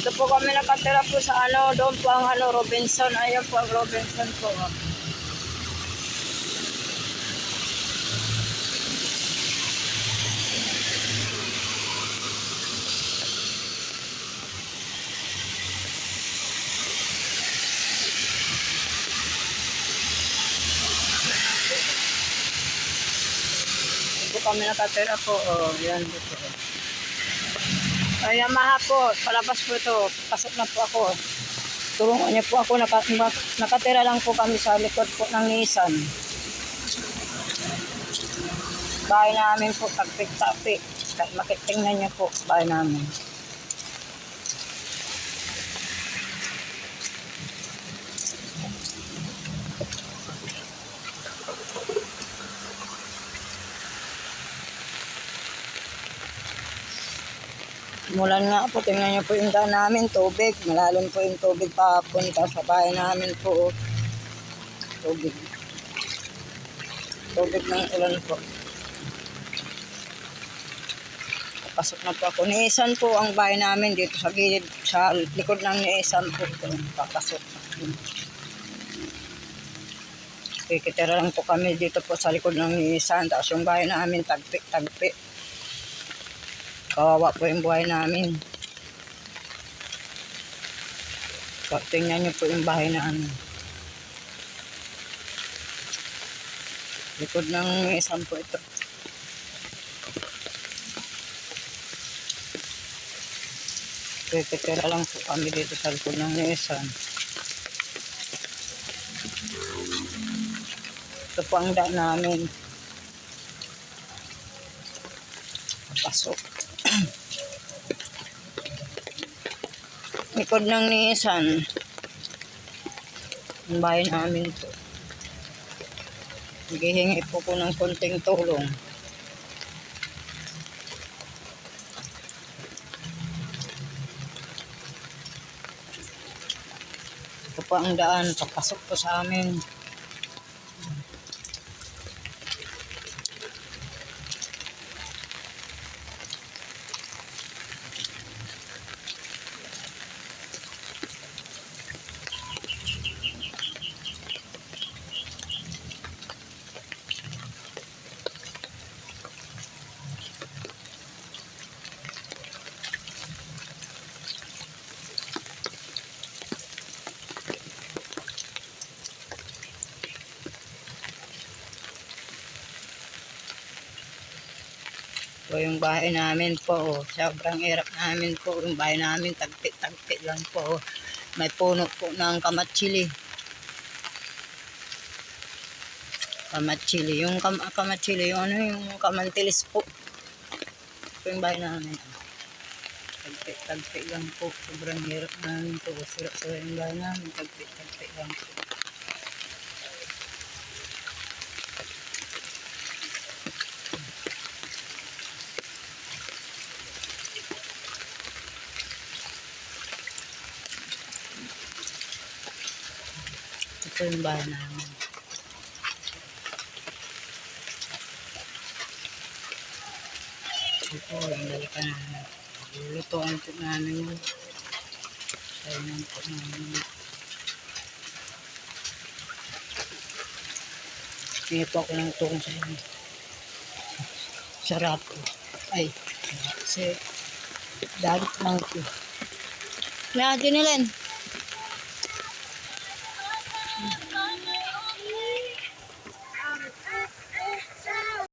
Dito po kami nakatira po sa ano, doon po ang ano, Robinson. Ayun po ang Robinson po. Dito kami nakatira po. Oh, yan dito. Ay, Yamaha po. Palabas po ito. Pasok na po ako. Tulungan niyo po ako. Nakatira lang po kami sa likod po ng Nissan. Bahay namin po. Tagpik-tapik. Makitingnan niyo po. Bahay namin. Mulan nga po, tingnan niyo po yung daan namin, tubig. Malalim po yung tubig papunta sa bahay namin po. Tubig. Tubig ng ulan po. Pasok na po ako. Niisan po ang bahay namin dito sa gilid, sa likod ng niisan po. Papasok. Kikitira lang po kami dito po sa likod ng niisan. Tapos yung bahay namin, tagpi. Kawawa po yung buhay namin. So, tingnan nyo po yung bahay namin. Likod ng isang po ito. Kikitira lang po kami dito sa likod ng isang. Ito po ang daan namin. Pasok. Likod ng Nissan. Ang bahay namin po. Naghihingi po ko ng konting tulong. Ito po ang daan. Papasok po sa amin. So, yung bahay namin po, sobrang hirap namin po. Yung bahay namin, tagpi lang po. May puno po ng kamatsili. Kamatsili. Yung kamatsili, yung ano, yung kamantilis po. Ito yung bahay namin. Tagpi lang po. Sobrang hirap namin po. Sira-sira yung bahay namin. Tagpi lang po. Ito yung bahay namin. Ito, yung dalika namin. Lulutuan po namin yun. Kainan po namin. Hindi po ako ng tulong sa inyo. Sarap po. Ay, kasi dalit lang po. Kaya, Junilin.